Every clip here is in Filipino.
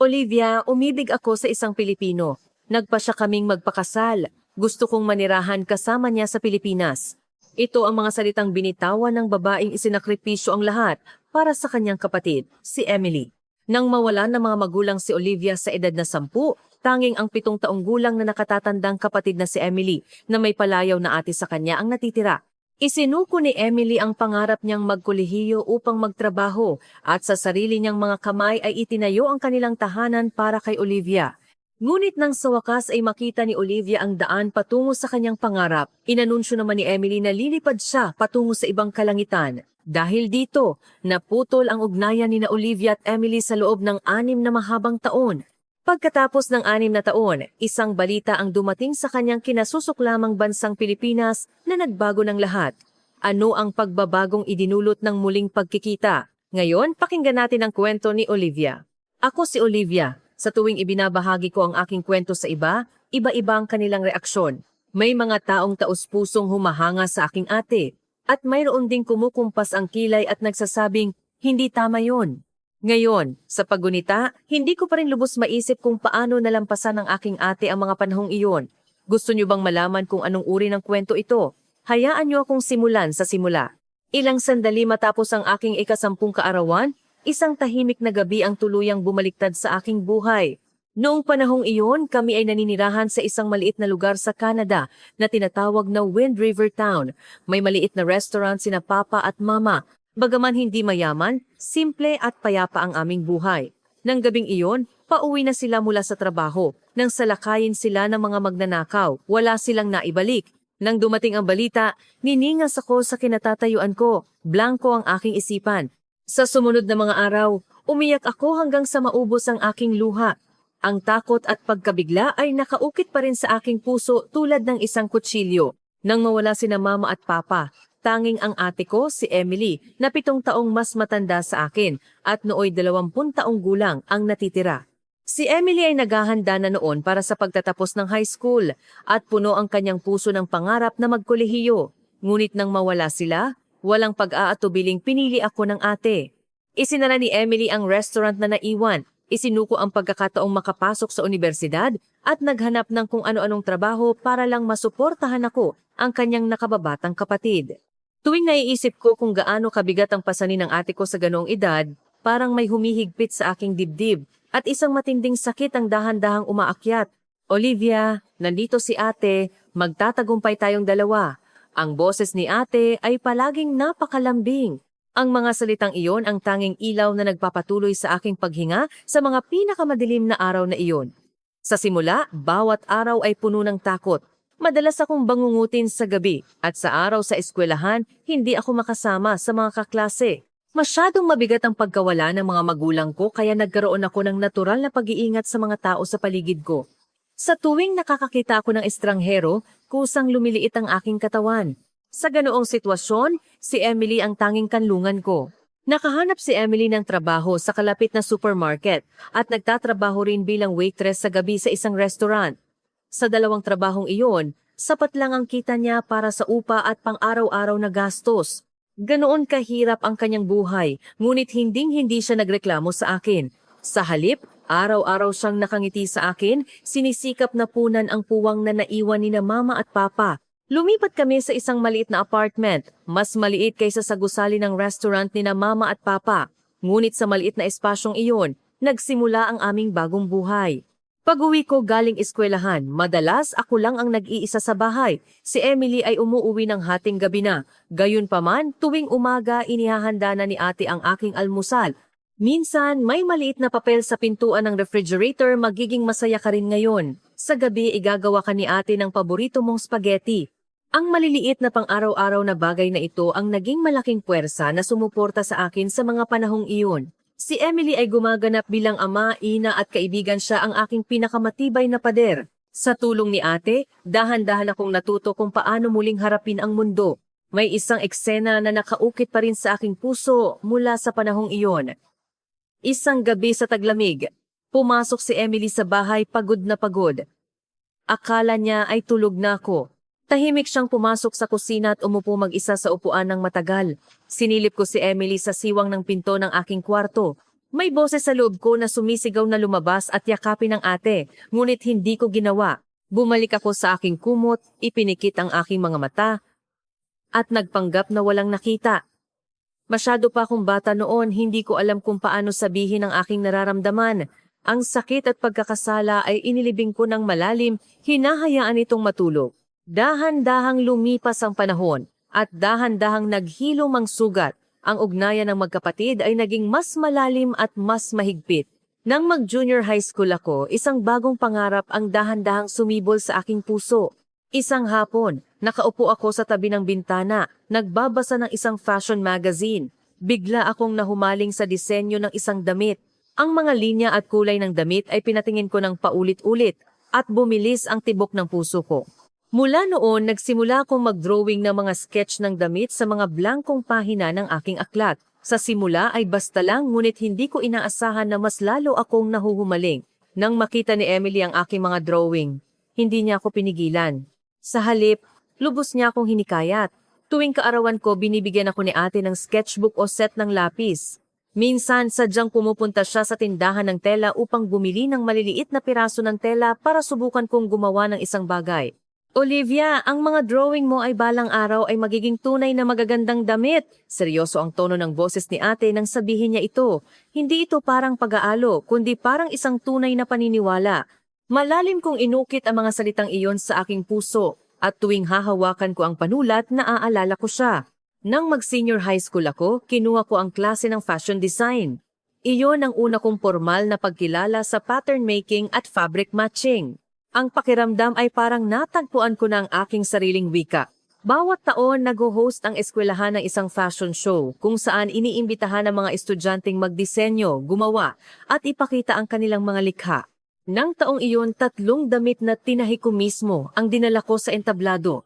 Olivia, umibig ako sa isang Pilipino. Nagpa siya kaming magpakasal. Gusto kong manirahan kasama niya sa Pilipinas. Ito ang mga salitang binitawan ng babaeng isinakripisyo ang lahat para sa kanyang kapatid, si Emily. Nang mawala ng mga magulang si Olivia sa edad na 10, tanging ang 7 taong gulang na nakatatandang kapatid na si Emily na may palayaw na ate sa kanya ang natitira. Isinuko ni Emily ang pangarap niyang magkolehiyo upang magtrabaho at sa sarili niyang mga kamay ay itinayo ang kanilang tahanan para kay Olivia. Ngunit nang sa wakas ay makita ni Olivia ang daan patungo sa kanyang pangarap, inanunsyo naman ni Emily na lilipad siya patungo sa ibang kalangitan. Dahil dito, naputol ang ugnayan ni Olivia at Emily sa loob ng 6 na mahabang taon. Pagkatapos ng 6 na taon, isang balita ang dumating sa kanyang kinasusuklamang bansang Pilipinas na nagbago ng lahat. Ano ang pagbabagong idinulot ng muling pagkikita? Ngayon, pakinggan natin ang kwento ni Olivia. Ako si Olivia. Sa tuwing ibinabahagi ko ang aking kwento sa iba, iba-iba ang kanilang reaksyon. May mga taong taus-pusong humahanga sa aking ate, at mayroon ding kumukumpas ang kilay at nagsasabing, hindi tama yon. Ngayon, sa paggunita, hindi ko pa rin lubos maisip kung paano nalampasan ng aking ate ang mga panahong iyon. Gusto niyo bang malaman kung anong uri ng kwento ito? Hayaan niyo akong simulan sa simula. Ilang sandali matapos ang aking ika-10 kaarawan, isang tahimik na gabi ang tuluyang bumaliktad sa aking buhay. Noong panahong iyon, kami ay naninirahan sa isang maliit na lugar sa Canada na tinatawag na Wind River Town. May maliit na restaurant sina Papa at Mama. Bagaman hindi mayaman, simple at payapa ang aming buhay. Nang gabing iyon, pauwi na sila mula sa trabaho. Nang salakayin sila ng mga magnanakaw, wala silang naibalik. Nang dumating ang balita, niningas ako sa kinatatayuan ko. Blanko ang aking isipan. Sa sumunod na mga araw, umiyak ako hanggang sa maubos ang aking luha. Ang takot at pagkabigla ay nakaukit pa rin sa aking puso tulad ng isang kutsilyo. Nang mawala sina Mama at Papa, tanging ang ate ko, si Emily, na 7 taong mas matanda sa akin at nooy 20 taong gulang ang natitira. Si Emily ay naghahanda na noon para sa pagtatapos ng high school at puno ang kanyang puso ng pangarap na magkolehiyo. Ngunit nang mawala sila, walang pag-aatubiling pinili ako ng ate. Isinara ni Emily ang restaurant na naiwan, isinuko ang pagkakataong makapasok sa universidad at naghanap ng kung ano-anong trabaho para lang masuportahan ako ang kanyang nakababatang kapatid. Tuwing naiisip ko kung gaano kabigat ang pasanin ng ate ko sa ganoong edad, parang may humihigpit sa aking dibdib at isang matinding sakit ang dahan-dahang umaakyat. Olivia, nandito si ate, magtatagumpay tayong dalawa. Ang boses ni ate ay palaging napakalambing. Ang mga salitang iyon ang tanging ilaw na nagpapatuloy sa aking paghinga sa mga pinakamadilim na araw na iyon. Sa simula, bawat araw ay puno ng takot. Madalas akong bangungutin sa gabi at sa araw sa eskwelahan, hindi ako makasama sa mga kaklase. Masyadong mabigat ang pagkawala ng mga magulang ko kaya nagkaroon ako ng natural na pag-iingat sa mga tao sa paligid ko. Sa tuwing nakakakita ako ng estranghero, kusang lumiliit ang aking katawan. Sa ganoong sitwasyon, si Emily ang tanging kanlungan ko. Nakahanap si Emily ng trabaho sa kalapit na supermarket at nagtatrabaho rin bilang waitress sa gabi sa isang restaurant. Sa 2 trabahong iyon, sapat lang ang kita niya para sa upa at pang-araw-araw na gastos. Ganoon kahirap ang kanyang buhay, ngunit hinding-hindi siya nagreklamo sa akin. Sa halip, araw-araw siyang nakangiti sa akin, sinisikap na punan ang puwang na naiwan ni na Mama at Papa. Lumipat kami sa isang maliit na apartment, mas maliit kaysa sa gusali ng restaurant ni na Mama at Papa. Ngunit sa maliit na espasyong iyon, nagsimula ang aming bagong buhay. Pag-uwi ko galing eskwelahan, madalas ako lang ang nag-iisa sa bahay. Si Emily ay umuuwi ng hating gabi na. Gayunpaman, tuwing umaga inihahanda na ni ate ang aking almusal. Minsan, may maliit na papel sa pintuan ng refrigerator, magiging masaya ka rin ngayon. Sa gabi, igagawa ka ni ate ng paborito mong spaghetti. Ang maliliit na pang-araw-araw na bagay na ito ang naging malaking puwersa na sumuporta sa akin sa mga panahong iyon. Si Emily ay gumaganap bilang ama, ina at kaibigan, siya ang aking pinakamatibay na pader. Sa tulong ni ate, dahan-dahan akong natuto kung paano muling harapin ang mundo. May isang eksena na nakaukit pa rin sa aking puso mula sa panahong iyon. Isang gabi sa taglamig, pumasok si Emily sa bahay pagod na pagod. Akala niya ay tulog na ako. Tahimik siyang pumasok sa kusina at umupo mag-isa sa upuan ng matagal. Sinilip ko si Emily sa siwang ng pinto ng aking kwarto. May boses sa loob ko na sumisigaw na lumabas at yakapin ng ate, ngunit hindi ko ginawa. Bumalik ako sa aking kumot, ipinikit ang aking mga mata, at nagpanggap na walang nakita. Masyado pa akong bata noon, hindi ko alam kung paano sabihin ang aking nararamdaman. Ang sakit at pagkakasala ay inilibing ko ng malalim, hinahayaan itong matulog. Dahan-dahang lumipas ang panahon, at dahan-dahang naghilom ang sugat. Ang ugnayan ng magkapatid ay naging mas malalim at mas mahigpit. Nang mag-junior high school ako, isang bagong pangarap ang dahan-dahang sumibol sa aking puso. Isang hapon, nakaupo ako sa tabi ng bintana, nagbabasa ng isang fashion magazine. Bigla akong nahumaling sa disenyo ng isang damit. Ang mga linya at kulay ng damit ay pinatingin ko ng paulit-ulit at bumilis ang tibok ng puso ko. Mula noon, nagsimula akong mag-drawing ng mga sketch ng damit sa mga blankong pahina ng aking aklat. Sa simula ay basta lang, ngunit hindi ko inaasahan na mas lalo akong nahuhumaling. Nang makita ni Emily ang aking mga drawing, hindi niya ako pinigilan. Sa halip, lubos niya akong hinikayat. Tuwing kaarawan ko, binibigyan ako ni ate ng sketchbook o set ng lapis. Minsan, sadyang pumupunta siya sa tindahan ng tela upang bumili ng maliliit na piraso ng tela para subukan kong gumawa ng isang bagay. Olivia, ang mga drawing mo ay balang araw ay magiging tunay na magagandang damit. Seryoso ang tono ng boses ni ate nang sabihin niya ito. Hindi ito parang pag-aalo, kundi parang isang tunay na paniniwala. Malalim kong inukit ang mga salitang iyon sa aking puso, at tuwing hahawakan ko ang panulat, naaalala ko siya. Nang mag-senior high school ako, kinuha ko ang klase ng fashion design. Iyon ang una kong formal na pagkilala sa pattern making at fabric matching. Ang pakiramdam ay parang natagpuan ko na ang aking sariling wika. Bawat taon nag-host ang eskwelahan ng isang fashion show kung saan iniimbitahan ang mga estudyanteng magdisenyo, gumawa at ipakita ang kanilang mga likha. Nang taong iyon, 3 damit na tinahi ko mismo ang dinala ko sa entablado.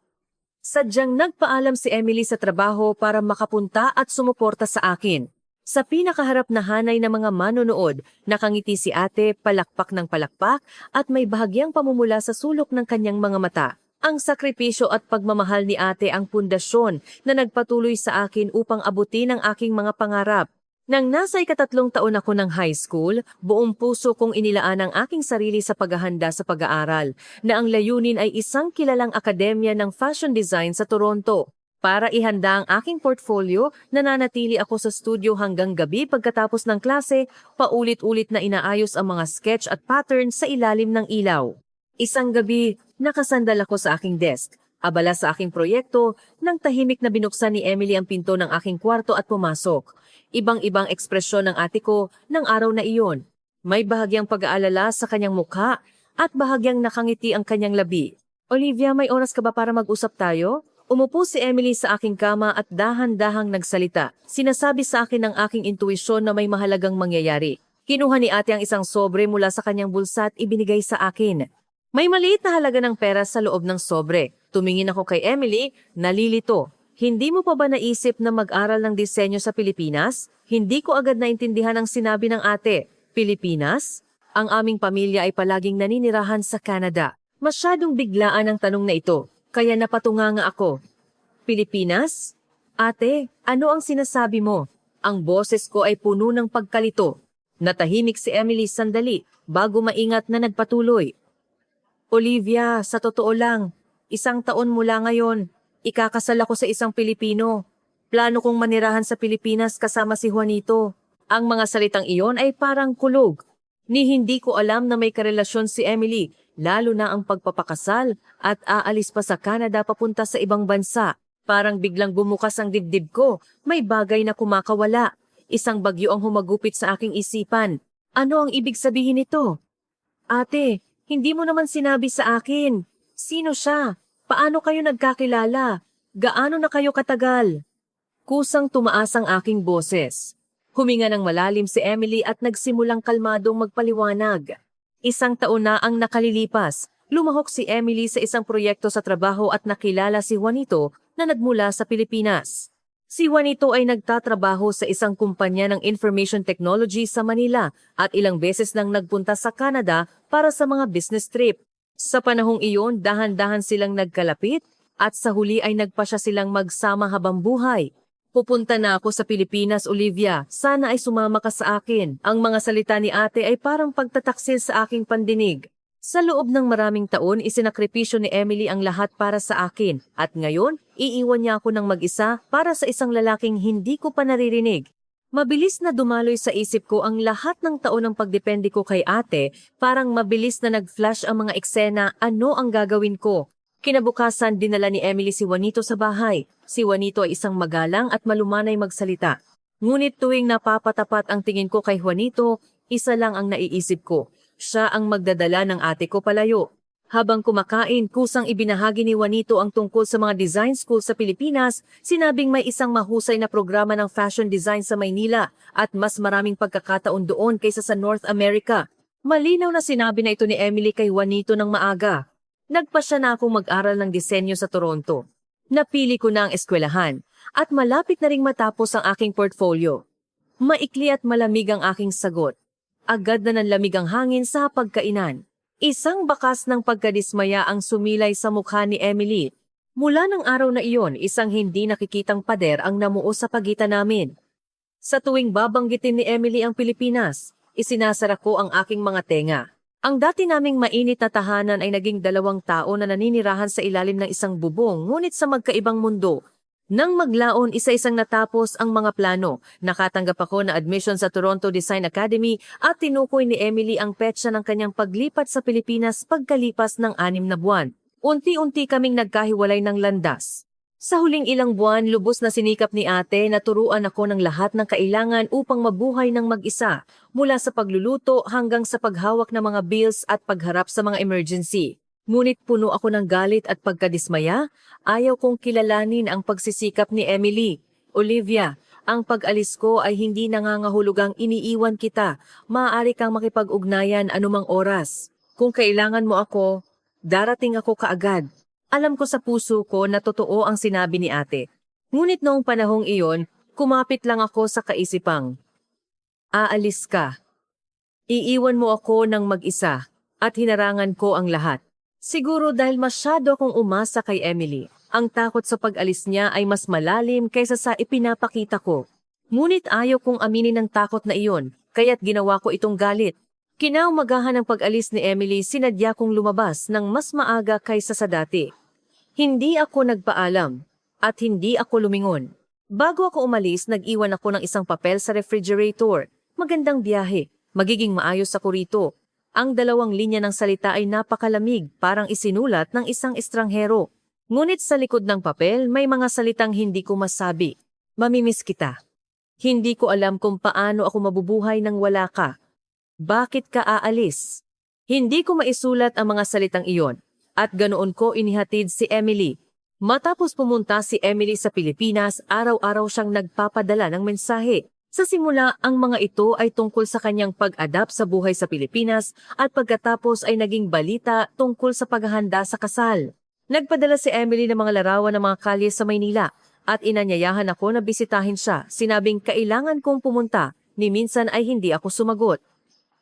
Sadyang nagpaalam si Emily sa trabaho para makapunta at sumuporta sa akin. Sa pinakaharap na hanay ng mga manonood, nakangiti si ate, palakpak ng palakpak at may bahagyang pamumula sa sulok ng kanyang mga mata. Ang sakripisyo at pagmamahal ni ate ang pundasyon na nagpatuloy sa akin upang abutin ang aking mga pangarap. Nang nasa 3 taon ako ng high school, buong puso kong inilaan ang aking sarili sa paghahanda sa pag-aaral, na ang layunin ay isang kilalang akademya ng fashion design sa Toronto. Para ihanda ang aking portfolio, nananatili ako sa studio hanggang gabi pagkatapos ng klase, paulit-ulit na inaayos ang mga sketch at pattern sa ilalim ng ilaw. Isang gabi, nakasandal ako sa aking desk, abala sa aking proyekto, nang tahimik na binuksan ni Emily ang pinto ng aking kwarto at pumasok. Ibang-ibang ekspresyon ng ate ko ng araw na iyon. May bahagyang pag-aalala sa kanyang mukha at bahagyang nakangiti ang kanyang labi. Olivia, may oras ka ba para mag-usap tayo? Umupo si Emily sa aking kama at dahan-dahang nagsalita. Sinasabi sa akin ng aking intuisyon na may mahalagang mangyayari. Kinuha ni ate ang isang sobre mula sa kanyang bulsa at ibinigay sa akin. May maliit na halaga ng pera sa loob ng sobre. Tumingin ako kay Emily, nalilito. Hindi mo pa ba naisip na mag-aral ng disenyo sa Pilipinas? Hindi ko agad naintindihan ang sinabi ng ate. Pilipinas? Ang aming pamilya ay palaging naninirahan sa Canada. Masyadong biglaan ang tanong na ito. Kaya napatunganga ako. Pilipinas? Ate, ano ang sinasabi mo? Ang boses ko ay puno ng pagkalito. Natahimik si Emily sandali bago maingat na nagpatuloy. Olivia, sa totoo lang, 1 taon mula ngayon, ikakasal ako sa isang Pilipino. Plano kong manirahan sa Pilipinas kasama si Juanito. Ang mga salitang iyon ay parang kulog. Ni hindi ko alam na may karelasyon si Emily, lalo na ang pagpapakasal at aalis pa sa Canada papunta sa ibang bansa. Parang biglang bumukas ang dibdib ko, may bagay na kumakawala. Isang bagyo ang humagupit sa aking isipan. Ano ang ibig sabihin nito? Ate, hindi mo naman sinabi sa akin. Sino siya? Paano kayo nagkakilala? Gaano na kayo katagal? Kusang tumaas ang aking boses. Huminga ng malalim si Emily at nagsimulang kalmadong magpaliwanag. 1 taon na ang nakalilipas. Lumahok si Emily sa isang proyekto sa trabaho at nakilala si Juanito na nagmula sa Pilipinas. Si Juanito ay nagtatrabaho sa isang kumpanya ng information technology sa Manila at ilang beses nang nagpunta sa Canada para sa mga business trip. Sa panahong iyon, dahan-dahan silang nagkalapit at sa huli ay nagpasya silang magsama habang buhay. Pupunta na ako sa Pilipinas, Olivia. Sana ay sumama ka sa akin. Ang mga salita ni ate ay parang pagtataksil sa aking pandinig. Sa loob ng maraming taon, isinakripisyo ni Emily ang lahat para sa akin. At ngayon, iiwan niya ako ng mag-isa para sa isang lalaking hindi ko pa naririnig. Mabilis na dumaloy sa isip ko ang lahat ng taon ng pagdepende ko kay ate, parang mabilis na nag-flash ang mga eksena, ano ang gagawin ko. Kinabukasan, dinala ni Emily si Juanito sa bahay. Si Juanito ay isang magalang at malumanay magsalita. Ngunit tuwing napapatapat ang tingin ko kay Juanito, isa lang ang naiisip ko. Siya ang magdadala ng ate ko palayo. Habang kumakain, kusang ibinahagi ni Juanito ang tungkol sa mga design school sa Pilipinas, sinabing may isang mahusay na programa ng fashion design sa Maynila at mas maraming pagkakataon doon kaysa sa North America. Malinaw na sinabi na ito ni Emily kay Juanito ng maaga. Nagpasya na akong mag-aral ng disenyo sa Toronto. Napili ko na ang eskwelahan at malapit na ring matapos ang aking portfolio. Maikli at malamig ang aking sagot. Agad na nanlamig ang hangin sa pagkainan. Isang bakas ng pagkadismaya ang sumilay sa mukha ni Emily. Mula ng araw na iyon, isang hindi nakikitang pader ang namuo sa pagitan namin. Sa tuwing babanggitin ni Emily ang Pilipinas, isinasara ko ang aking mga tenga. Ang dati naming mainit na tahanan ay naging 2 tao na naninirahan sa ilalim ng isang bubong, ngunit sa magkaibang mundo. Nang maglaon, isa-isang natapos ang mga plano. Nakatanggap ako na admission sa Toronto Design Academy at tinukoy ni Emily ang petsa ng kanyang paglipat sa Pilipinas pagkalipas ng 6 na buwan. Unti-unti kaming nagkahiwalay ng landas. Sa huling ilang buwan, lubos na sinikap ni ate na turuan ako ng lahat ng kailangan upang mabuhay ng mag-isa, mula sa pagluluto hanggang sa paghawak ng mga bills at pagharap sa mga emergency. Ngunit puno ako ng galit at pagkadismaya, ayaw kong kilalanin ang pagsisikap ni Emily. Olivia, ang pag-alis ko ay hindi nangangahulugang iniiwan kita. Maaari kang makipag-ugnayan anumang oras. Kung kailangan mo ako, darating ako kaagad. Alam ko sa puso ko na totoo ang sinabi ni ate. Ngunit noong panahong iyon, kumapit lang ako sa kaisipang, aalis ka. Iiwan mo ako ng mag-isa at hinarangan ko ang lahat. Siguro dahil masyado akong umasa kay Emily, ang takot sa pag-alis niya ay mas malalim kaysa sa ipinapakita ko. Ngunit ayaw kong aminin ang takot na iyon, kaya't ginawa ko itong galit. Kinaumagahan ng pag-alis ni Emily, sinadya kong lumabas ng mas maaga kaysa sa dati. Hindi ako nagpaalam at hindi ako lumingon. Bago ako umalis, nag-iwan ako ng isang papel sa refrigerator. Magandang biyahe, magiging maayos ako rito. Ang 2 linya ng salita ay napakalamig, parang isinulat ng isang estranghero. Ngunit sa likod ng papel, may mga salitang hindi ko masabi. Mamimiss kita. Hindi ko alam kung paano ako mabubuhay nang wala ka. Bakit ka aalis? Hindi ko maisulat ang mga salitang iyon, at ganoon ko inihatid si Emily. Matapos pumunta si Emily sa Pilipinas, araw-araw siyang nagpapadala ng mensahe. Sa simula, ang mga ito ay tungkol sa kanyang pag-adapt sa buhay sa Pilipinas at pagkatapos ay naging balita tungkol sa paghahanda sa kasal. Nagpadala si Emily ng mga larawan ng mga kalye sa Maynila at inanyayahan ako na bisitahin siya. Sinabing kailangan kong pumunta, ni minsan ay hindi ako sumagot.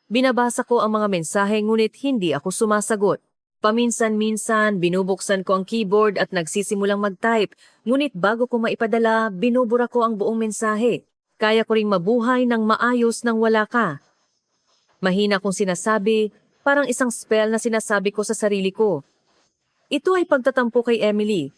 Binabasa ko ang mga mensahe ngunit hindi ako sumasagot. Paminsan-minsan, binubuksan ko ang keyboard at nagsisimulang mag-type, ngunit bago ko maipadala, binubura ko ang buong mensahe. Kaya ko ring mabuhay ng maayos nang wala ka. Mahina kong sinasabi, parang isang spell na sinasabi ko sa sarili ko. Ito ay pagtatampo kay Emily,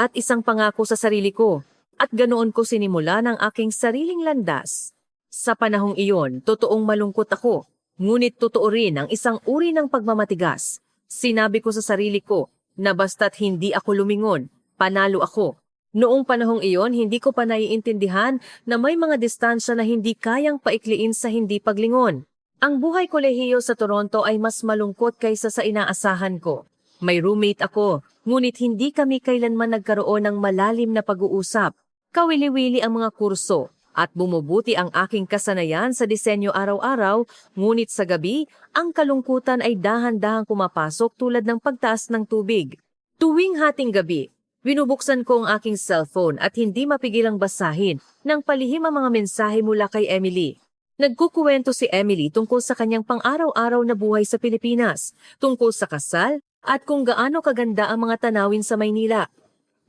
at isang pangako sa sarili ko, at ganoon ko sinimula ng aking sariling landas. Sa panahong iyon, totoong malungkot ako. Ngunit totoo rin ang isang uri ng pagmamatigas. Sinabi ko sa sarili ko na basta't hindi ako lumingon, panalo ako. Noong panahong iyon, hindi ko pa naiintindihan na may mga distansya na hindi kayang paikliin sa hindi paglingon. Ang buhay kolehiyo sa Toronto ay mas malungkot kaysa sa inaasahan ko. May roommate ako, ngunit hindi kami kailanman nagkaroon ng malalim na pag-uusap. Kawili-wili ang mga kurso. At bumubuti ang aking kasanayan sa disenyo araw-araw, ngunit sa gabi, ang kalungkutan ay dahan-dahang pumapasok tulad ng pagtaas ng tubig. Tuwing hating gabi, binubuksan ko ang aking cellphone at hindi mapigilang basahin ng palihim ang mga mensahe mula kay Emily. Nagkukuwento si Emily tungkol sa kanyang pang-araw-araw na buhay sa Pilipinas, tungkol sa kasal at kung gaano kaganda ang mga tanawin sa Maynila.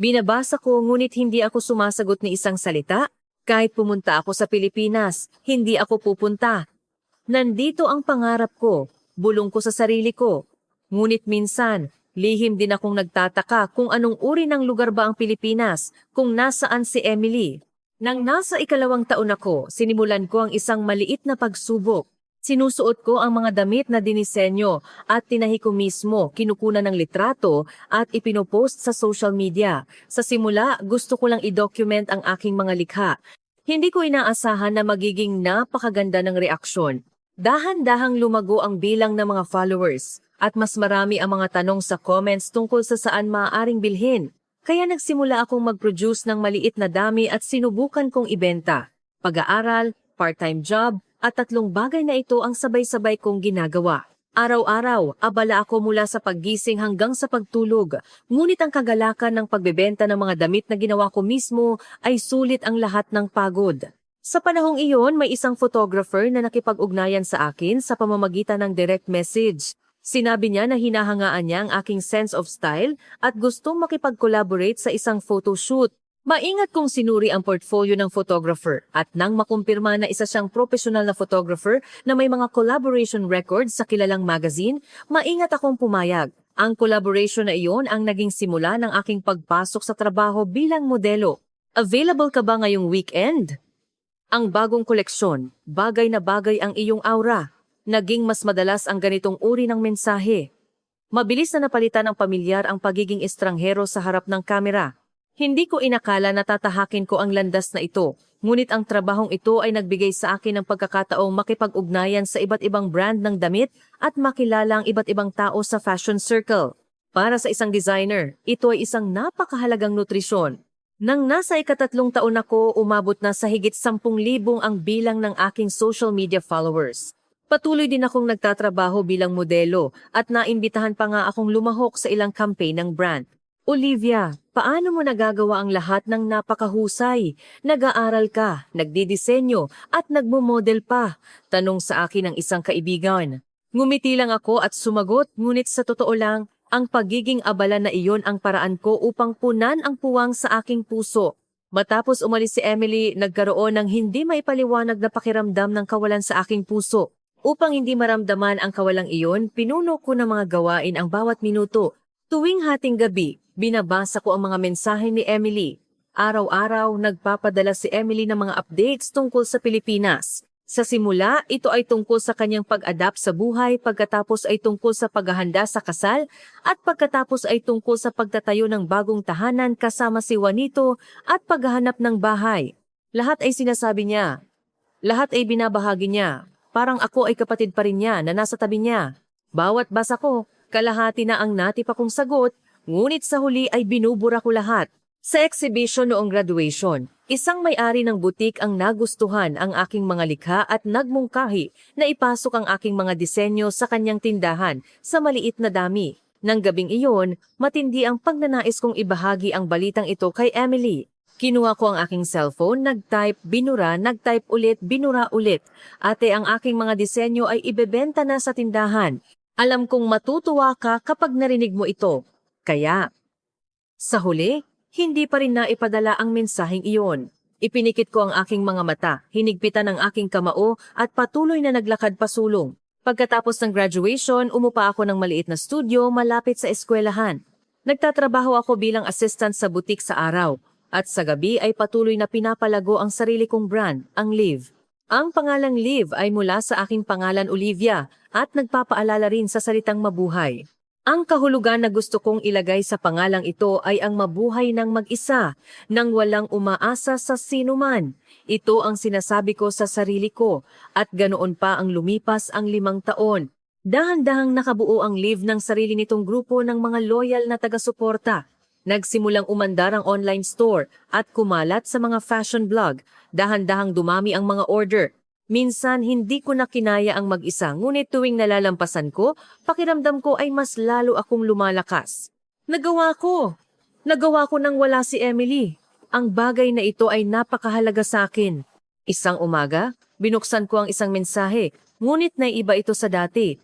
Binabasa ko ngunit hindi ako sumasagot ni isang salita. Kahit pumunta ako sa Pilipinas, hindi ako pupunta. Nandito ang pangarap ko, bulong ko sa sarili ko. Ngunit minsan, lihim din akong nagtataka kung anong uri ng lugar ba ang Pilipinas, kung nasaan si Emily. Nang nasa 2nd taon ako, sinimulan ko ang isang maliit na pagsubok. Sinusuot ko ang mga damit na dinisenyo at tinahi ko mismo, kinukunan ng litrato at ipinopost sa social media. Sa simula, gusto ko lang i-document ang aking mga likha. Hindi ko inaasahan na magiging napakaganda ng reaksyon. Dahan-dahang lumago ang bilang ng mga followers at mas marami ang mga tanong sa comments tungkol sa saan maaaring bilhin. Kaya nagsimula akong mag-produce ng maliit na dami at sinubukan kong ibenta. Pag-aaral, part-time job, at 3 bagay na ito ang sabay-sabay kong ginagawa. Araw-araw, abala ako mula sa paggising hanggang sa pagtulog. Ngunit ang kagalakan ng pagbebenta ng mga damit na ginawa ko mismo ay sulit ang lahat ng pagod. Sa panahong iyon, may isang photographer na nakipag-ugnayan sa akin sa pamamagitan ng direct message. Sinabi niya na hinahangaan niya ang aking sense of style at gustong makipag-collaborate sa isang photoshoot. Maingat kong sinuri ang portfolio ng photographer at nang makumpirma na isa siyang profesional na photographer na may mga collaboration records sa kilalang magazine, maingat akong pumayag. Ang collaboration na iyon ang naging simula ng aking pagpasok sa trabaho bilang modelo. Available ka ba ngayong weekend? Ang bagong koleksyon, bagay na bagay ang iyong aura. Naging mas madalas ang ganitong uri ng mensahe. Mabilis na napalitan ng pamilyar ang pagiging estranghero sa harap ng kamera. Hindi ko inakala na tatahakin ko ang landas na ito, ngunit ang trabahong ito ay nagbigay sa akin ng pagkakataong makipag-ugnayan sa iba't ibang brand ng damit at makilala ang iba't ibang tao sa fashion circle. Para sa isang designer, ito ay isang napakahalagang nutrisyon. Nang nasa 3 taon ako, umabot na sa higit 10,000 ang bilang ng aking social media followers. Patuloy din akong nagtatrabaho bilang modelo at naimbitahan pa nga akong lumahok sa ilang campaign ng brand. Olivia, paano mo nagagawa ang lahat ng napakahusay? Nag-aaral ka, nagdidisenyo, at nagmo-model pa? Tanong sa akin ng isang kaibigan. Ngumiti lang ako at sumagot, ngunit sa totoo lang, ang pagiging abala na iyon ang paraan ko upang punan ang puwang sa aking puso. Matapos umalis si Emily, nagkaroon ng hindi maipaliwanag na pakiramdam ng kawalan sa aking puso. Upang hindi maramdaman ang kawalang iyon, pinuno ko ng mga gawain ang bawat minuto. Tuwing hating gabi, binabasa ko ang mga mensahe ni Emily. Araw-araw, nagpapadala si Emily ng mga updates tungkol sa Pilipinas. Sa simula, ito ay tungkol sa kanyang pag-adapt sa buhay, pagkatapos ay tungkol sa paghahanda sa kasal, at pagkatapos ay tungkol sa pagtatayo ng bagong tahanan kasama si Juanito at paghahanap ng bahay. Lahat ay sinasabi niya. Lahat ay binabahagi niya. Parang ako ay kapatid pa rin niya na nasa tabi niya. Bawat basa ko, kalahati na ang natip akong sagot, ngunit sa huli ay binubura ko lahat. Sa exhibition noong graduation, isang may-ari ng butik ang nagustuhan ang aking mga likha at nagmungkahi na ipasok ang aking mga disenyo sa kanyang tindahan sa maliit na dami. Nang gabing iyon, matindi ang pagnanais kong ibahagi ang balitang ito kay Emily. Kinuha ko ang aking cellphone, nag-type, binura, nag-type ulit, binura ulit. Ate, ang aking mga disenyo ay ibebenta na sa tindahan. Alam kong matutuwa ka kapag narinig mo ito. Kaya, sa huli, hindi pa rin naipadala ang mensaheng iyon. Ipinikit ko ang aking mga mata, hinigpitan ang aking kamao at patuloy na naglakad pasulong. Pagkatapos ng graduation, umupa ako ng maliit na studio malapit sa eskwelahan. Nagtatrabaho ako bilang assistant sa butik sa araw at sa gabi ay patuloy na pinapalago ang sarili kong brand, ang Liv. Ang pangalang Liv ay mula sa aking pangalan Olivia at nagpapaalala rin sa salitang mabuhay. Ang kahulugan na gusto kong ilagay sa pangalang ito ay ang mabuhay ng mag-isa, nang walang umaasa sa sinuman. Ito ang sinasabi ko sa sarili ko, at ganoon pa ang lumipas ang 5 taon. Dahan-dahang nakabuo ang Liv ng sarili nitong grupo ng mga loyal na taga-suporta. Nagsimulang umandar ang online store at kumalat sa mga fashion blog. Dahan-dahang dumami ang mga order. Minsan, hindi ko na kinaya ang mag-isa, ngunit tuwing nalalampasan ko, pakiramdam ko ay mas lalo akong lumalakas. Nagawa ko! Nagawa ko nang wala si Emily. Ang bagay na ito ay napakahalaga sa akin. Isang umaga, binuksan ko ang isang mensahe, ngunit naiiba ito sa dati.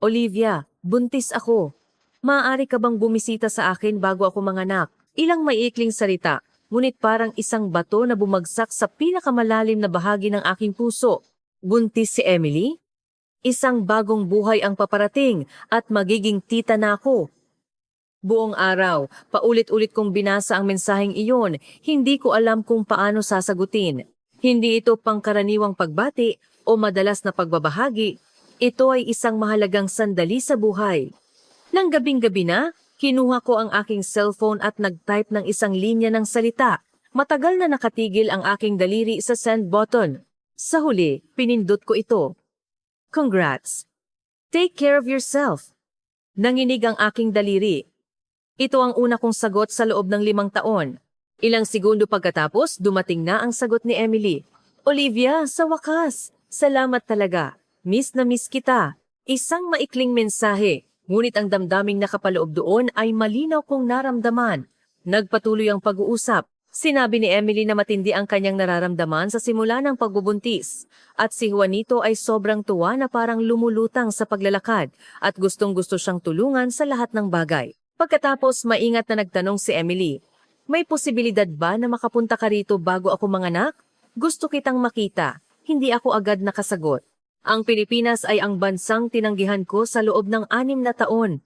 Olivia, buntis ako. Maaari ka bang bumisita sa akin bago ako manganak? Ilang maiikling salita, ngunit parang isang bato na bumagsak sa pinakamalalim na bahagi ng aking puso. Buntis si Emily? Isang bagong buhay ang paparating at magiging tita na ako. Buong araw, paulit-ulit kong binasa ang mensaheng iyon, hindi ko alam kung paano sasagutin. Hindi ito pangkaraniwang pagbati o madalas na pagbabahagi. Ito ay isang mahalagang sandali sa buhay. Nang gabing-gabi na, kinuha ko ang aking cellphone at nag-type ng isang linya ng salita. Matagal na nakatigil ang aking daliri sa send button. Sa huli, pinindot ko ito. Congrats! Take care of yourself. Nanginig ang aking daliri. Ito ang una kong sagot sa loob ng 5 taon. Ilang segundo pagkatapos, dumating na ang sagot ni Emily. Olivia, sa wakas! Salamat talaga. Miss na miss kita. Isang maikling mensahe, ngunit ang damdaming nakapaloob doon ay malinaw kong naramdaman. Nagpatuloy ang pag-uusap. Sinabi ni Emily na matindi ang kanyang nararamdaman sa simula ng pagbubuntis. At si Juanito ay sobrang tuwa na parang lumulutang sa paglalakad at gustong-gusto siyang tulungan sa lahat ng bagay. Pagkatapos maingat na nagtanong si Emily, may posibilidad ba na makapunta ka rito bago ako manganak? Gusto kitang makita. Hindi ako agad nakasagot. Ang Pilipinas ay ang bansang tinanggihan ko sa loob ng 6 na taon.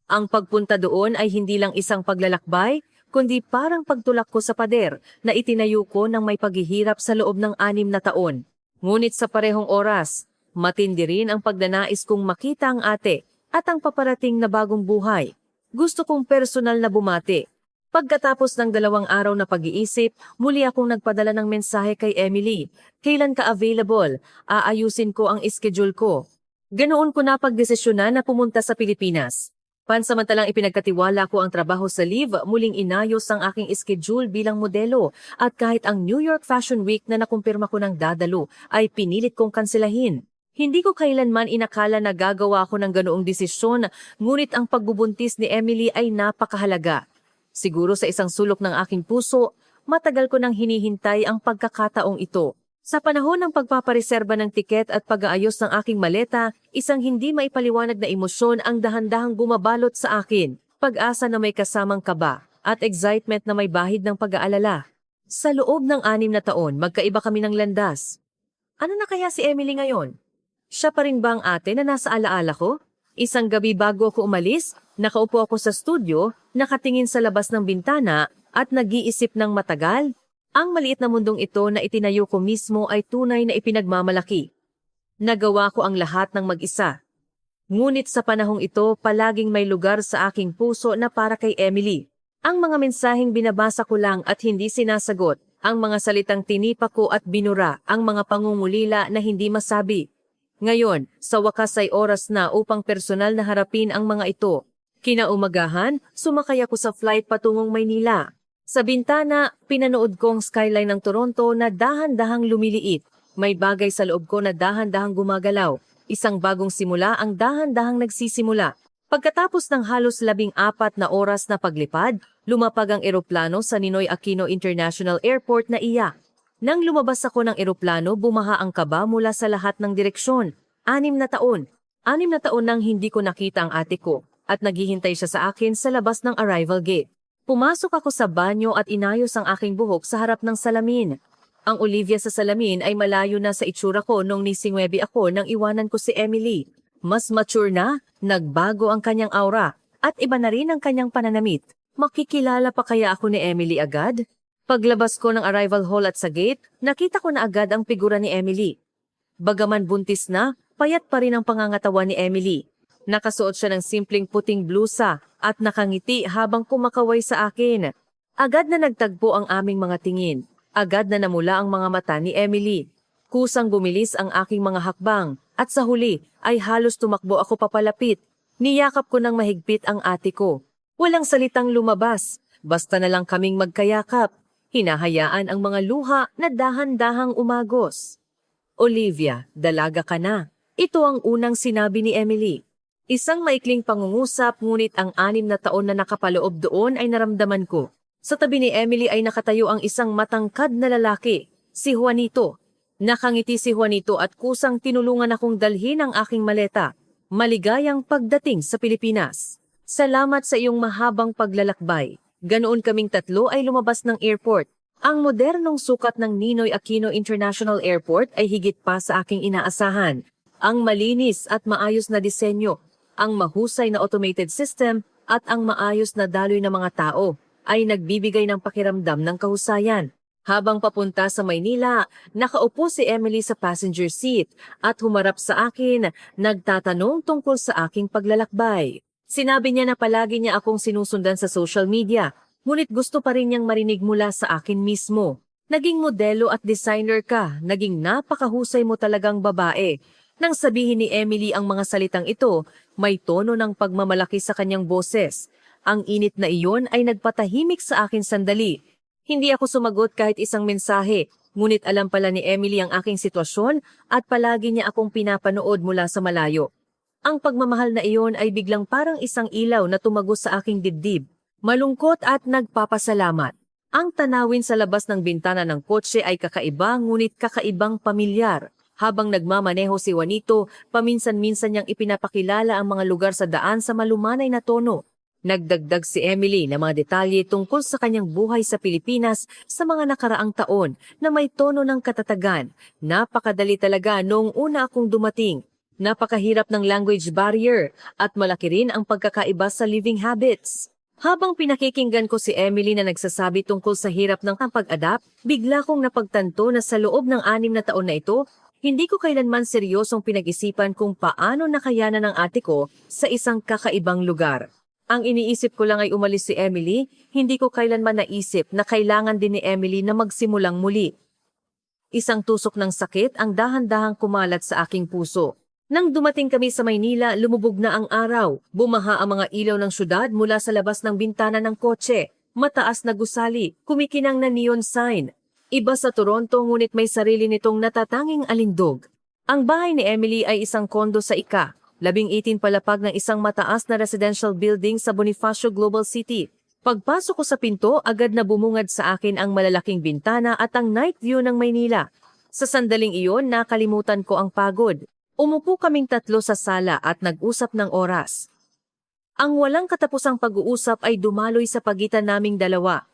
Ang pagpunta doon ay hindi lang isang paglalakbay, kundi parang pagtulak ko sa pader na itinayo ko ng may paghihirap sa loob ng 6 na taon. Ngunit sa parehong oras, matindi rin ang pagnanais kong makita ang ate at ang paparating na bagong buhay. Gusto kong personal na bumati. Pagkatapos ng 2 araw na pag-iisip, muli akong nagpadala ng mensahe kay Emily. Kailan ka available? Aayusin ko ang schedule ko. Ganoon ko napagdesisyonan na pumunta sa Pilipinas. Pansamantalang ipinagkatiwala ko ang trabaho sa leave, muling inayos ang aking schedule bilang modelo at kahit ang New York Fashion Week na nakumpirma ko ng dadalo ay pinilit kong kanselahin. Hindi ko kailanman inakala na gagawa ko ng ganoong desisyon, ngunit ang pagbubuntis ni Emily ay napakahalaga. Siguro sa isang sulok ng aking puso, matagal ko nang hinihintay ang pagkakataong ito. Sa panahon ng pagpapareserba ng tiket at pag-aayos ng aking maleta, isang hindi maipaliwanag na emosyon ang dahan-dahang bumabalot sa akin. Pag-asa na may kasamang kaba at excitement na may bahid ng pag-aalala. Sa loob ng 6 na taon, magkaiba kami ng landas. Ano na kaya si Emily ngayon? Siya pa rin ba ang ate na nasa alaala ko? Isang gabi bago ako umalis, nakaupo ako sa studio, nakatingin sa labas ng bintana at nag-iisip ng matagal. Ang maliit na mundong ito na itinayo ko mismo ay tunay na ipinagmamalaki. Nagawa ko ang lahat ng mag-isa. Ngunit sa panahong ito, palaging may lugar sa aking puso na para kay Emily. Ang mga mensaheng binabasa ko lang at hindi sinasagot, ang mga salitang tinipa ko at binura, ang mga pangungulila na hindi masabi. Ngayon, sa wakas ay oras na upang personal na harapin ang mga ito. Kinaumagahan, sumakay ako sa flight patungong Maynila. Sa bintana, pinanood ko ang skyline ng Toronto na dahan-dahang lumiliit. May bagay sa loob ko na dahan-dahang gumagalaw. Isang bagong simula ang dahan-dahang nagsisimula. Pagkatapos ng halos 14 na oras na paglipad, lumapag ang eroplano sa Ninoy Aquino International Airport na iyak. Nang lumabas ako ng eroplano, bumaha ang kaba mula sa lahat ng direksyon. 6 na taon. 6 na taon nang hindi ko nakita ang ate ko at naghihintay siya sa akin sa labas ng arrival gate. Pumasok ako sa banyo at inayos ang aking buhok sa harap ng salamin. Ang Olivia sa salamin ay malayo na sa itsura ko nung nisingwebi ako nang iwanan ko si Emily. Mas mature na, nagbago ang kanyang aura at iba na rin ang kanyang pananamit. Makikilala pa kaya ako ni Emily agad? Paglabas ko ng arrival hall at sa gate, nakita ko na agad ang figura ni Emily. Bagaman buntis na, payat pa rin ang pangangatawan ni Emily. Nakasuot siya ng simpleng puting blusa at nakangiti habang kumakaway sa akin. Agad na nagtagpo ang aming mga tingin. Agad na namula ang mga mata ni Emily. Kusang bumilis ang aking mga hakbang at sa huli ay halos tumakbo ako papalapit. Niyakap ko ng mahigpit ang ate ko. Walang salitang lumabas, basta na lang kaming magkayakap. Hinahayaan ang mga luha na dahan-dahang umagos. Olivia, dalaga ka na. Ito ang unang sinabi ni Emily. Isang maikling pangungusap, ngunit ang 6 na taon na nakapaloob doon ay naramdaman ko. Sa tabi ni Emily ay nakatayo ang isang matangkad na lalaki, si Juanito. Nakangiti si Juanito at kusang tinulungan akong dalhin ang aking maleta. Maligayang pagdating sa Pilipinas. Salamat sa iyong mahabang paglalakbay. Ganoon kaming tatlo ay lumabas ng airport. Ang modernong sukat ng Ninoy Aquino International Airport ay higit pa sa aking inaasahan. Ang malinis at maayos na disenyo, ang mahusay na automated system at ang maayos na daloy ng mga tao ay nagbibigay ng pakiramdam ng kahusayan. Habang papunta sa Maynila, nakaupo si Emily sa passenger seat at humarap sa akin, nagtatanong tungkol sa aking paglalakbay. Sinabi niya na palagi niya akong sinusundan sa social media, ngunit gusto pa rin niyang marinig mula sa akin mismo. Naging modelo at designer ka, naging napakahusay mo talagang babae. Nang sabihin ni Emily ang mga salitang ito, may tono ng pagmamalaki sa kanyang boses. Ang init na iyon ay nagpatahimik sa akin sandali. Hindi ako sumagot kahit isang mensahe, ngunit alam pala ni Emily ang aking sitwasyon at palagi niya akong pinapanood mula sa malayo. Ang pagmamahal na iyon ay biglang parang isang ilaw na tumagos sa aking dibdib. Malungkot at nagpapasalamat. Ang tanawin sa labas ng bintana ng kotse ay kakaiba ngunit kakaibang pamilyar. Habang nagmamaneho si Juanito, paminsan-minsan niyang ipinapakilala ang mga lugar sa daan sa malumanay na tono. Nagdagdag si Emily ng mga detalye tungkol sa kanyang buhay sa Pilipinas sa mga nakaraang taon na may tono ng katatagan. Napakadali talaga noong una akong dumating. Napakahirap ng language barrier at malaki rin ang pagkakaiba sa living habits. Habang pinakikinggan ko si Emily na nagsasabi tungkol sa hirap ng pag-adapt, bigla kong napagtanto na sa loob ng 6 na taon na ito, hindi ko kailanman seryosong pinag-isipan kung paano nakayanan ng ate ko sa isang kakaibang lugar. Ang iniisip ko lang ay umalis si Emily, hindi ko kailanman naisip na kailangan din ni Emily na magsimulang muli. Isang tusok ng sakit ang dahan-dahang kumalat sa aking puso. Nang dumating kami sa Maynila, lumubog na ang araw. Bumaha ang mga ilaw ng syudad mula sa labas ng bintana ng kotse. Mataas na gusali, kumikinang na neon sign. Iba sa Toronto ngunit may sarili nitong natatanging alindog. Ang bahay ni Emily ay isang kondo sa Ika, 18 palapag ng isang mataas na residential building sa Bonifacio Global City. Pagpasok ko sa pinto, agad na bumungad sa akin ang malalaking bintana at ang night view ng Maynila. Sa sandaling iyon, nakalimutan ko ang pagod. Umupo kaming tatlo sa sala at nag-usap ng oras. Ang walang katapusang pag-uusap ay dumaloy sa pagitan naming dalawa.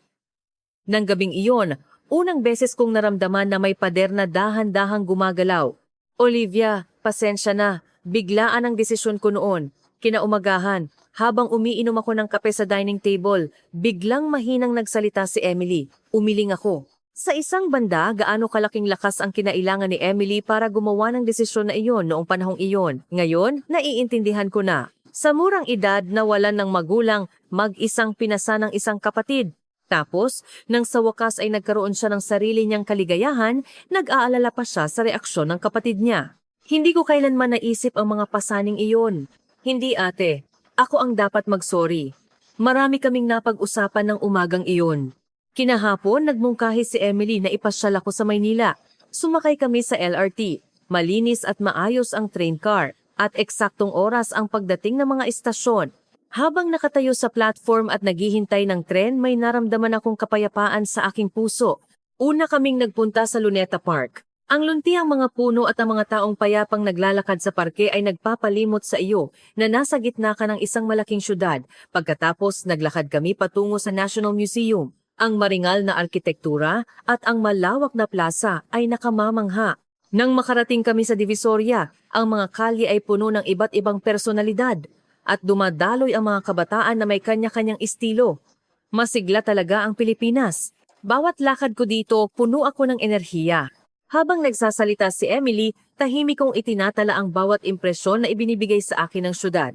Nang gabing iyon, unang beses kong naramdaman na may pader na dahan-dahang gumagalaw. Olivia, pasensya na. Biglaan ang desisyon ko noon. Kinaumagahan, habang umiinom ako ng kape sa dining table, biglang mahinang nagsalita si Emily. Umiling ako. Sa isang banda, gaano kalaking lakas ang kinailangan ni Emily para gumawa ng desisyon na iyon noong panahong iyon. Ngayon, naiintindihan ko na. Sa murang edad na walan ng magulang, mag-isang pinasa ng isang kapatid. Tapos, nang sa wakas ay nagkaroon siya ng sarili niyang kaligayahan, nag-aalala pa siya sa reaksyon ng kapatid niya. Hindi ko kailanman naisip ang mga pasaning iyon. Hindi ate, ako ang dapat mag-sorry. Marami kaming napag-usapan ng umagang iyon. Kinahapon, nagmungkahi si Emily na ipasyal ako sa Maynila. Sumakay kami sa LRT. Malinis at maayos ang train car at eksaktong oras ang pagdating ng mga istasyon. Habang nakatayo sa platform at naghihintay ng tren, may naramdaman akong kapayapaan sa aking puso. Una kaming nagpunta sa Luneta Park. Ang luntiang mga puno at ang mga taong payapang naglalakad sa parke ay nagpapalimot sa iyo na nasa gitna ka ng isang malaking syudad. Pagkatapos, naglakad kami patungo sa National Museum. Ang maringal na arkitektura at ang malawak na plaza ay nakamamangha. Nang makarating kami sa Divisoria, ang mga kalye ay puno ng iba't ibang personalidad at dumadaloy ang mga kabataan na may kanya-kanyang estilo. Masigla talaga ang Pilipinas. Bawat lakad ko dito, puno ako ng enerhiya. Habang nagsasalita si Emily, tahimik kong itinatala ang bawat impresyon na ibinibigay sa akin ng syudad.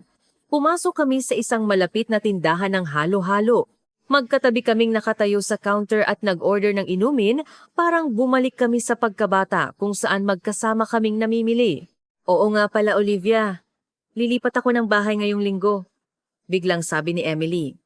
Pumasok kami sa isang malapit na tindahan ng halo-halo. Magkatabi kaming nakatayo sa counter at nag-order ng inumin, parang bumalik kami sa pagkabata kung saan magkasama kaming namimili. Oo nga pala Olivia, lilipat ako ng bahay ngayong linggo. Biglang sabi ni Emily.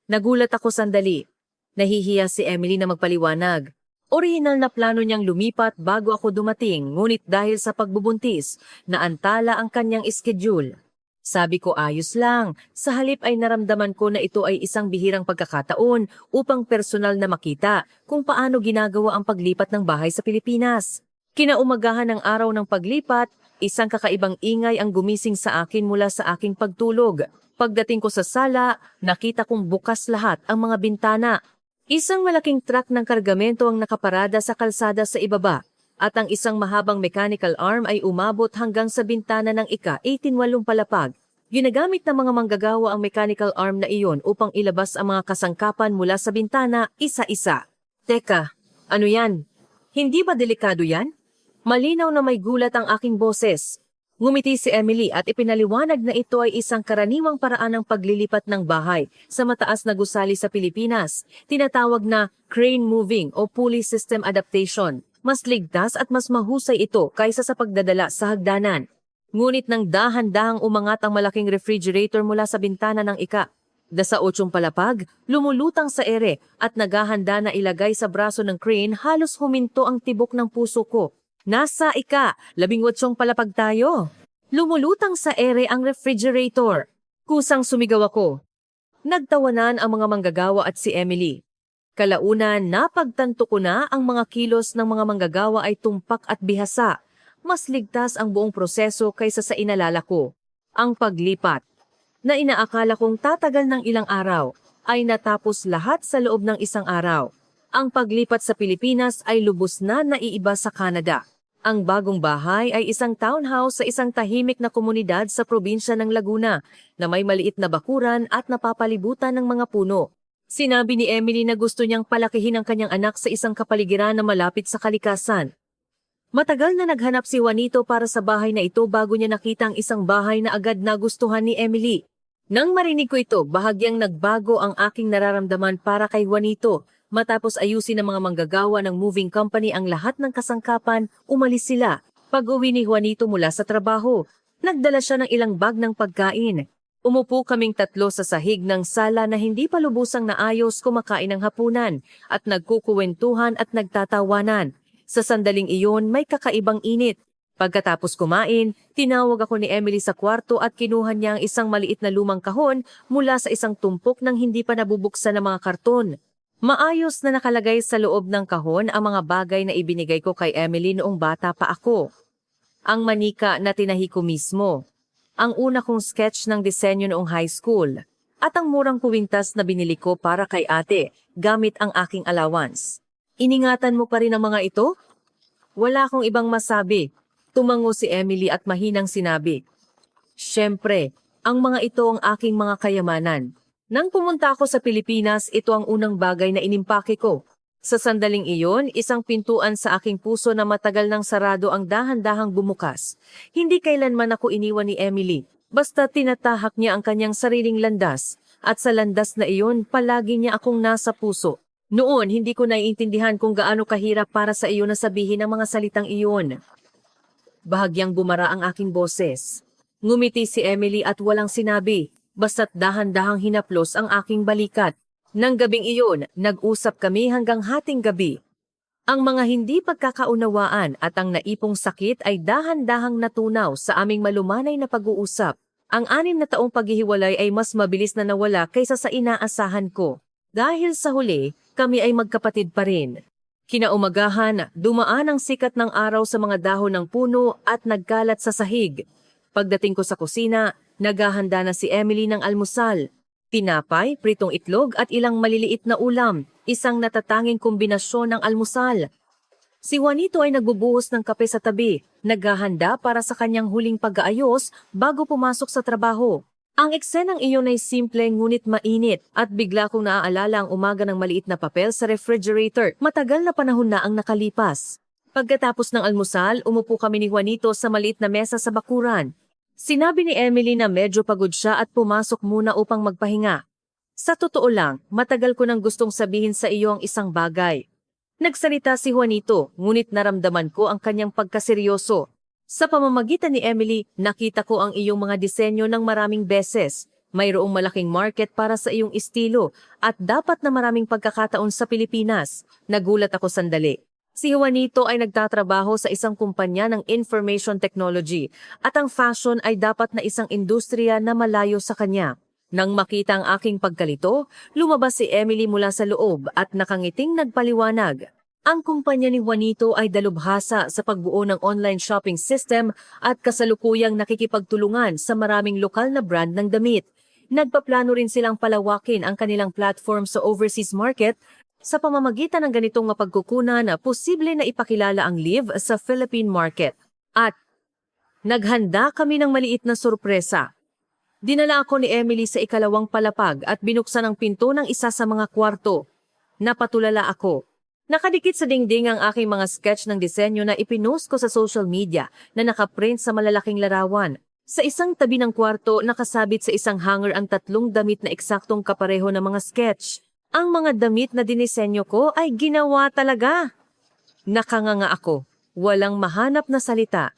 Nagulat ako sandali. Nahihiya si Emily na magpaliwanag. Orihinal na plano niyang lumipat bago ako dumating, ngunit dahil sa pagbubuntis, naantala ang kanyang schedule. Sabi ko ayos lang, sa halip ay naramdaman ko na ito ay isang bihirang pagkakataon upang personal na makita kung paano ginagawa ang paglipat ng bahay sa Pilipinas. Kinaumagahan ng araw ng paglipat, Isang kakaibang ingay ang gumising sa akin mula sa aking pagtulog. Pagdating ko sa sala, nakita kong bukas lahat ang mga bintana. Isang malaking truck ng kargamento ang nakaparada sa kalsada sa ibaba, at ang isang mahabang mechanical arm ay umabot hanggang sa bintana ng ika-18 palapag. Ginagamit ng mga manggagawa ang mechanical arm na iyon upang ilabas ang mga kasangkapan mula sa bintana isa-isa. Teka, ano yan? Hindi ba delikado yan? Malinaw na may gulat ang aking boses. Ngumiti si Emily at ipinaliwanag na ito ay isang karaniwang paraan ng paglilipat ng bahay sa mataas na gusali sa Pilipinas, tinatawag na crane moving o pulley system adaptation. Mas ligtas at mas mahusay ito kaysa sa pagdadala sa hagdanan. Ngunit nang dahan-dahang umangat ang malaking refrigerator mula sa bintana ng ika-18 palapag, lumulutang sa ere at naghahanda na ilagay sa braso ng crane, halos huminto ang tibok ng puso ko. Nasa ika-18 palapag tayo. Lumulutang sa ere ang refrigerator. Kusang sumigaw ako. Nagtawanan ang mga manggagawa at si Emily. Kalaunan, napagtanto ko na ang mga kilos ng mga manggagawa ay tumpak at bihasa. Mas ligtas ang buong proseso kaysa sa inalala ko. Ang paglipat, na inaakala kong tatagal ng ilang araw, ay natapos lahat sa loob ng isang araw. Ang paglipat sa Pilipinas ay lubos na naiiba sa Canada. Ang bagong bahay ay isang townhouse sa isang tahimik na komunidad sa probinsya ng Laguna na may maliit na bakuran at napapalibutan ng mga puno. Sinabi ni Emily na gusto niyang palakihin ang kanyang anak sa isang kapaligiran na malapit sa kalikasan. Matagal na naghanap si Juanito para sa bahay na ito bago niya nakita ang isang bahay na agad nagustuhan ni Emily. Nang marinig ko ito, bahagyang nagbago ang aking nararamdaman para kay Juanito. Matapos ayusin ng mga manggagawa ng moving company ang lahat ng kasangkapan, umalis sila. Pag-uwi ni Juanito mula sa trabaho, nagdala siya ng ilang bag ng pagkain. Umupo kaming tatlo sa sahig ng sala na hindi pa lubusang naayos, kumakain ng hapunan at nagkukuwentuhan at nagtatawanan. Sa sandaling iyon, may kakaibang init. Pagkatapos kumain, tinawag ako ni Emily sa kwarto at kinuha niya ang isang maliit na lumang kahon mula sa isang tumpok ng hindi pa nabubuksan ng mga karton. Maayos na nakalagay sa loob ng kahon ang mga bagay na ibinigay ko kay Emily noong bata pa ako. Ang manika na tinahi ko mismo, ang una kong sketch ng disenyo noong high school, at ang murang kuwintas na binili ko para kay ate gamit ang aking allowance. Iningatan mo pa rin ang mga ito? Wala akong ibang masabi. Tumango si Emily at mahinang sinabi, "Siyempre, ang mga ito ang aking mga kayamanan. Nang pumunta ako sa Pilipinas, ito ang unang bagay na inimpake ko." Sa sandaling iyon, isang pintuan sa aking puso na matagal nang sarado ang dahan-dahang bumukas. Hindi kailanman ako iniwan ni Emily, basta tinatahak niya ang kanyang sariling landas, at sa landas na iyon, palagi niya akong nasa puso. Noon, hindi ko naiintindihan kung gaano kahirap para sa iyo na sabihin ang mga salitang iyon. Bahagyang bumara ang aking boses. Ngumiti si Emily at walang sinabi, basta't dahan-dahang hinaplos ang aking balikat. Nang gabing iyon, nag-usap kami hanggang hating gabi. Ang mga hindi pagkakaunawaan at ang naipong sakit ay dahan-dahang natunaw sa aming malumanay na pag-uusap. Ang 6 na taong paghihiwalay ay mas mabilis na nawala kaysa sa inaasahan ko. Dahil sa huli, kami ay magkapatid pa rin. Kinaumagahan, dumaan ang sikat ng araw sa mga dahon ng puno at nagkalat sa sahig. Pagdating ko sa kusina, naghahanda na si Emily ng almusal. Tinapay, pritong itlog at ilang maliliit na ulam, isang natatanging kombinasyon ng almusal. Si Juanito ay nagbubuhos ng kape sa tabi, naghahanda para sa kanyang huling pag-aayos bago pumasok sa trabaho. Ang eksenang iyon ay simple ngunit mainit at bigla kong naaalala ang umaga ng maliit na papel sa refrigerator. Matagal na panahon na ang nakalipas. Pagkatapos ng almusal, umupo kami ni Juanito sa maliit na mesa sa bakuran. Sinabi ni Emily na medyo pagod siya at pumasok muna upang magpahinga. Sa totoo lang, matagal ko nang gustong sabihin sa iyo ang isang bagay. Nagsalita si Juanito, ngunit naramdaman ko ang kanyang pagkaseryoso. Sa pamamagitan ni Emily, nakita ko ang iyong mga disenyo ng maraming beses. Mayroong malaking market para sa iyong estilo at dapat na maraming pagkakataon sa Pilipinas. Nagulat ako sandali. Si Juanito ay nagtatrabaho sa isang kumpanya ng information technology at ang fashion ay dapat na isang industriya na malayo sa kanya. Nang makita ang aking pagkalito, lumabas si Emily mula sa loob at nakangiting nagpaliwanag. Ang kumpanya ni Juanito ay dalubhasa sa pagbuo ng online shopping system at kasalukuyang nakikipagtulungan sa maraming lokal na brand ng damit. Nagpaplano rin silang palawakin ang kanilang platform sa overseas market sa pamamagitan ng ganitong mapagkukunan na posible na ipakilala ang Live sa Philippine market. At naghanda kami ng maliit na sorpresa. Dinala ako ni Emily sa ikalawang palapag at binuksan ang pinto ng isa sa mga kwarto. Napatulala ako. Nakadikit sa dingding ang aking mga sketch ng disenyo na ipinost ko sa social media na nakaprint sa malalaking larawan. Sa isang tabi ng kwarto, nakasabit sa isang hanger ang 3 damit na eksaktong kapareho ng mga sketch. Ang mga damit na dinisenyo ko ay ginawa talaga. Nakanganga ako. Walang mahanap na salita.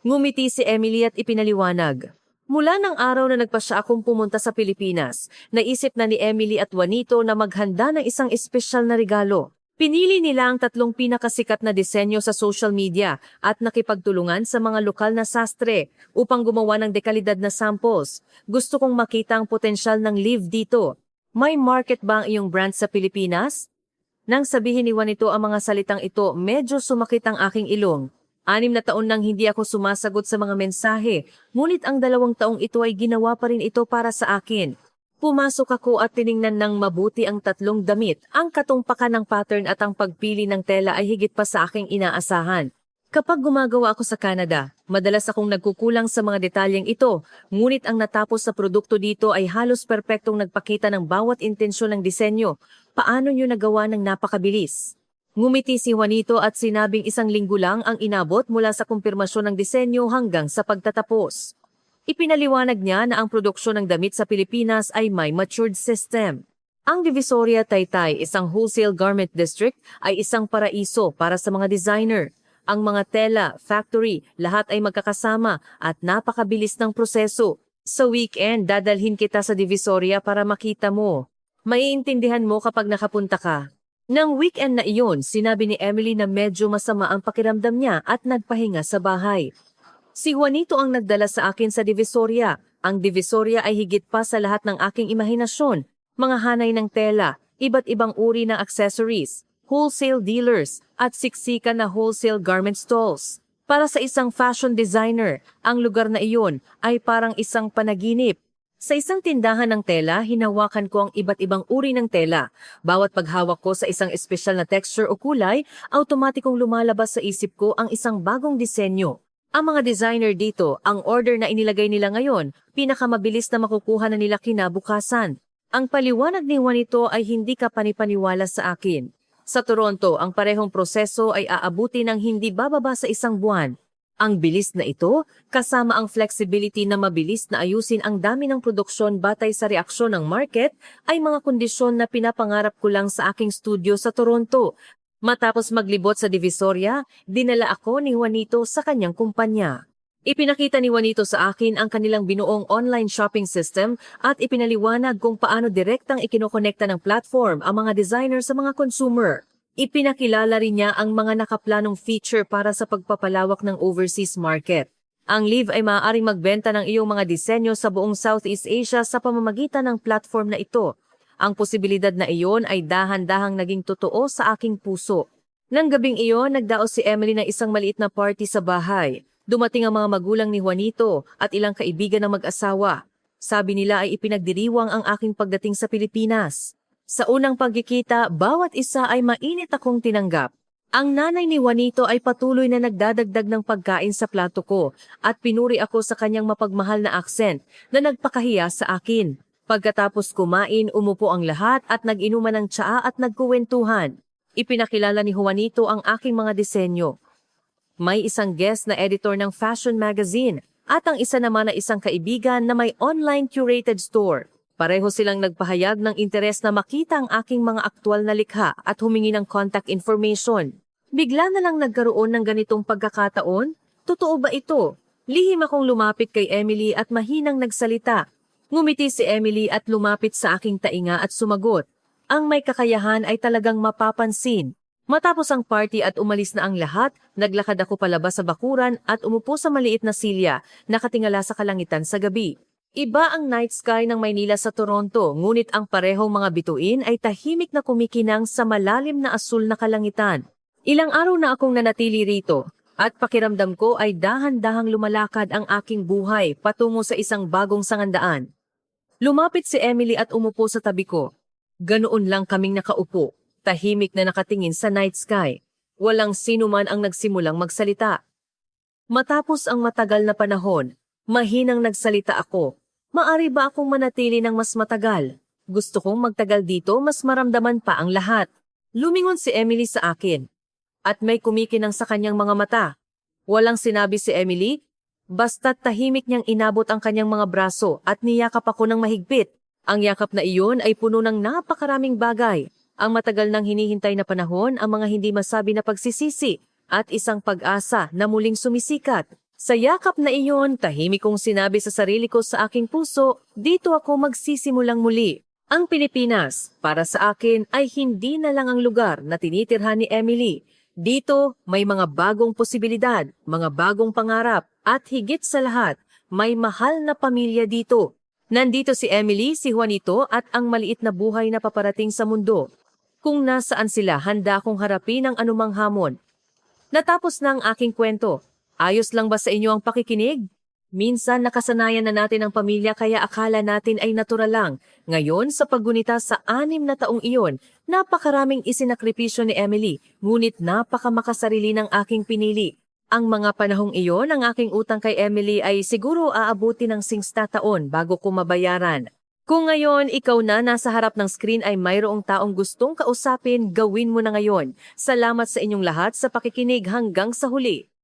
Ngumiti si Emily at ipinaliwanag. Mula ng araw na nagpasya akong pumunta sa Pilipinas, naisip na ni Emily at Juanito na maghanda ng isang espesyal na regalo. Pinili nila ang 3 pinakasikat na disenyo sa social media at nakipagtulungan sa mga lokal na sastre upang gumawa ng dekalidad na samples. Gusto kong makita ang potensyal ng Live dito. May market ba ang iyong brand sa Pilipinas? Nang sabihin ni Juanito ang mga salitang ito, medyo sumakit ang aking ilong. 6 na taon nang hindi ako sumasagot sa mga mensahe, ngunit ang 2 taong ito ay ginawa pa rin ito para sa akin. Pumasok ako at tiningnan ng mabuti ang 3 damit. Ang katumpakan ng pattern at ang pagpili ng tela ay higit pa sa aking inaasahan. Kapag gumagawa ako sa Canada, madalas akong nagkukulang sa mga detalyeng ito, ngunit ang natapos sa produkto dito ay halos perpektong nagpakita ng bawat intensyon ng disenyo. Paano nyo nagawa ng napakabilis? Ngumiti si Juanito at sinabing 1 linggo lang ang inabot mula sa kumpirmasyon ng disenyo hanggang sa pagtatapos. Ipinaliwanag niya na ang produksyon ng damit sa Pilipinas ay may matured system. Ang Divisoria Taytay, isang wholesale garment district, ay isang paraiso para sa mga designer. Ang mga tela, factory, lahat ay magkakasama at napakabilis ng proseso. Sa weekend, dadalhin kita sa Divisoria para makita mo. Maiintindihan mo kapag nakapunta ka. Nang weekend na iyon, sinabi ni Emily na medyo masama ang pakiramdam niya at nagpahinga sa bahay. Si Juanito ang nagdala sa akin sa Divisoria. Ang Divisoria ay higit pa sa lahat ng aking imahinasyon. Mga hanay ng tela, iba't ibang uri ng accessories, wholesale dealers, at siksikan na wholesale garment stalls. Para sa isang fashion designer, ang lugar na iyon ay parang isang panaginip. Sa isang tindahan ng tela, hinawakan ko ang iba't ibang uri ng tela. Bawat paghawak ko sa isang espesyal na texture o kulay, automatikong lumalabas sa isip ko ang isang bagong disenyo. Ang mga designer dito, ang order na inilagay nila ngayon, pinakamabilis na makukuha na nila kinabukasan. Ang paliwanag ni Juanito ay hindi ka panipaniwala sa akin. Sa Toronto, ang parehong proseso ay aabuti ng hindi bababa sa 1 buwan. Ang bilis na ito, kasama ang flexibility na mabilis na ayusin ang dami ng produksyon batay sa reaksyon ng market, ay mga kondisyon na pinapangarap ko lang sa aking studio sa Toronto. Matapos maglibot sa Divisoria, dinala ako ni Juanito sa kanyang kumpanya. Ipinakita ni Juanito sa akin ang kanilang binuong online shopping system at ipinaliwanag kung paano direktang ikinokonekta ng platform ang mga designer sa mga consumer. Ipinakilala rin niya ang mga nakaplanong feature para sa pagpapalawak ng overseas market. Ang Live ay maaaring magbenta ng iyong mga disenyo sa buong Southeast Asia sa pamamagitan ng platform na ito. Ang posibilidad na iyon ay dahan-dahang naging totoo sa aking puso. Nang gabing iyon, nagdaos si Emily ng isang maliit na party sa bahay. Dumating ang mga magulang ni Juanito at ilang kaibigan ng mag-asawa. Sabi nila ay ipinagdiriwang ang aking pagdating sa Pilipinas. Sa unang pagkikita, bawat isa ay mainit akong tinanggap. Ang nanay ni Juanito ay patuloy na nagdadagdag ng pagkain sa plato ko at pinuri ako sa kanyang mapagmahal na accent na nagpakahiya sa akin. Pagkatapos kumain, umupo ang lahat at nag-inuman ng tsaa at nagkuwentuhan. Ipinakilala ni Juanito ang aking mga disenyo. May isang guest na editor ng fashion magazine at ang isa naman na isang kaibigan na may online curated store. Pareho silang nagpahayag ng interes na makita ang aking mga aktwal na likha at humingi ng contact information. Bigla na lang nagkaroon ng ganitong pagkakataon? Totoo ba ito? Lihim akong lumapit kay Emily at mahinang nagsalita. Ngumiti si Emily at lumapit sa aking tainga at sumagot. Ang may kakayahan ay talagang mapapansin. Matapos ang party at umalis na ang lahat, naglakad ako palabas sa bakuran at umupo sa maliit na silya, nakatingala sa kalangitan sa gabi. Iba ang night sky ng Maynila sa Toronto, ngunit ang parehong mga bituin ay tahimik na kumikinang sa malalim na asul na kalangitan. Ilang araw na akong nanatili rito at pakiramdam ko ay dahan-dahang lumalakad ang aking buhay patungo sa isang bagong sangandaan. Lumapit si Emily at umupo sa tabi ko. Ganoon lang kaming nakaupo, tahimik na nakatingin sa night sky. Walang sino man ang nagsimulang magsalita. Matapos ang matagal na panahon, mahinang nagsalita ako. Maari ba akong manatili ng mas matagal? Gusto kong magtagal dito, mas maramdaman pa ang lahat. Lumingon si Emily sa akin. At may kumikinang sa kanyang mga mata. Walang sinabi si Emily, basta't tahimik niyang inabot ang kanyang mga braso at niyakap ako ng mahigpit. Ang yakap na iyon ay puno ng napakaraming bagay. Ang matagal nang hinihintay na panahon, ang mga hindi masabi na pagsisisi, at isang pag-asa na muling sumisikat. Sa yakap na iyon, tahimik kong sinabi sa sarili ko sa aking puso, dito ako magsisimulang muli. Ang Pilipinas, para sa akin, ay hindi na lang ang lugar na tinitirhan ni Emily. Dito, may mga bagong posibilidad, mga bagong pangarap, at higit sa lahat, may mahal na pamilya dito. Nandito si Emily, si Juanito, at ang maliit na buhay na paparating sa mundo. Kung nasaan sila, handa akong harapin ang anumang hamon. Natapos na ang aking kwento. Ayos lang ba sa inyo ang pakikinig? Minsan nakasanayan na natin ang pamilya kaya akala natin ay natural lang. Ngayon sa paggunita sa 6 na taong iyon, napakaraming isinakripisyo ni Emily, ngunit napakamakasarili ng aking pinili. Ang mga panahong iyon, ang aking utang kay Emily ay siguro aabuti ng 60 taon bago ko mabayaran. Kung ngayon ikaw na nasa harap ng screen ay mayroong taong gustong kausapin, gawin mo na ngayon. Salamat sa inyong lahat sa pakikinig hanggang sa huli.